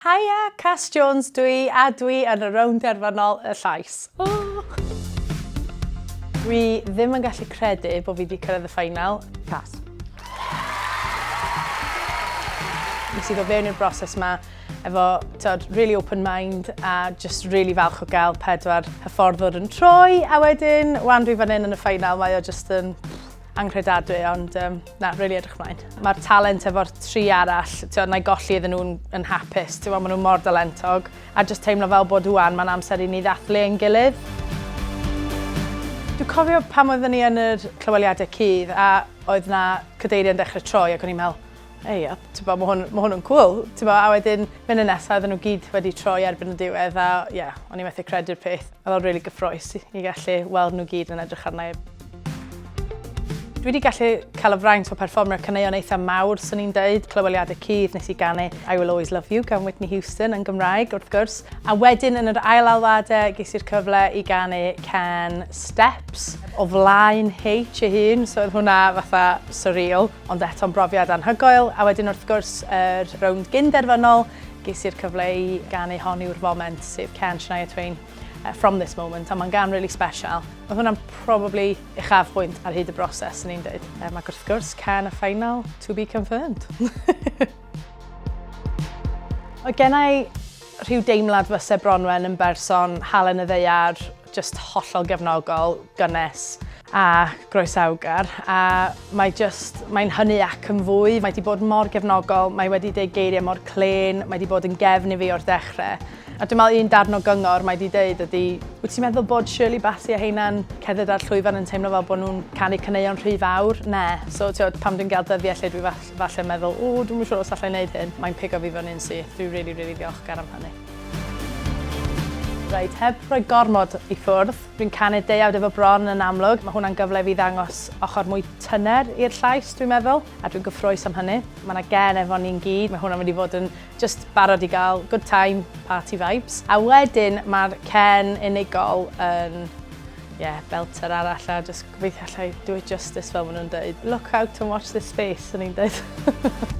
Haia, Cas Jones dwi, a dwi yn y rownd derfynol y llais. Dwi ddim yn gallu credu bod fi wedi cyrraedd y ffainal. Cas. Nes i ddod fewn i'r broses yma efo really open mind a just really falch o gael 4 hyfforddwr yn troi, a wedyn, wan dwi fan hyn yn y ffainal, mae o just yn angredadwy, ond really edrych mlaen. Mae'r talent efo'r 3 arall, na i golli iddyn nhw'n yn hapus, maen nhw mor dalentog, a just teimlo fel bod wan, mae'n amser i ni ddathlu ein gilydd. Dwi'n cofio pam oeddwn ni yn yr clyweliadau cudd, a oedd na cadeiriau'n dechrau troi, ac o'n i'n meddwl, mae hwn yn cool. A wedyn, mynd y nesaf, oedden nhw gyd wedi troi erbyn y diwedd, a o'n i'n methu credu'r peth. Oedd o'n really gyffroes i gallu weld nhw gyd yn edrych arna i. Dwi wedi gallu cael y fraint o perfformio'r caneuon eitha mawr, sy'n ni'n dweud, clyweliadau cudd nes i ganu I Will Always Love You gan Whitney Houston yn Gymraeg, wrth gwrs. A wedyn yn yr ail alwadau ges i'r cyfle i ganu can Steps o flaen H ei hun, so oedd hwnna fatha surreal, ond eto'n brofiad anhygoel. A wedyn wrth gwrs yr rownd derfynol ges i'r cyfle i ganu hon yw'r foment, sef can Shania Twain. From this moment, a mae'n gan really special. Oedd hwnna'n probably uchafbwynt ar hyd y broses, yn i'n dweud. Mae wrth gwrs can y ffainal to be confirmed. Oedd gennau rhyw deimlad fyse Bronwen yn berson halen y ddeiar, just hollol gefnogol, gynnes a groesawgar. A mae'n hynny ac yn fwy. Mae wedi bod mor gefnogol, mae wedi deud geiriau mor clen, mae wedi bod yn gefn i fi o'r dechrau. A dwi'n meddwl un darn o gyngor mae wedi deud ydy, wyt ti'n meddwl bod Shirley Bassey a heina'n cerdded ar llwyfan yn teimlo fel bod nhw'n canu caneuon rhy fawr? Ne. So pam dwi'n gael dyddiau lle dwi falle meddwl, dwi'n siŵr os allai wneud hyn. Mae'n pigo fi fan hyn syth. Dwi'n really ddiolchgar am hynny. Reit, heb rhoi gormod i ffwrdd, dwi'n canu deuawd efo bron yn amlwg. Mae hwnna'n gyfle fi ddangos ochr mwy tyner i'r llais, dwi'n meddwl, a dwi'n gyffrous am hynny. Mae yna gen efo ni'n gyd, mae hwnna'n mynd i fod yn just barod i gael good time, party vibes. A wedyn mae'r cen unigol yn, belter arall, a just gobeithio allai do it justice fel maen nhw'n dweud. Look out and watch this space, yn i'n dweud.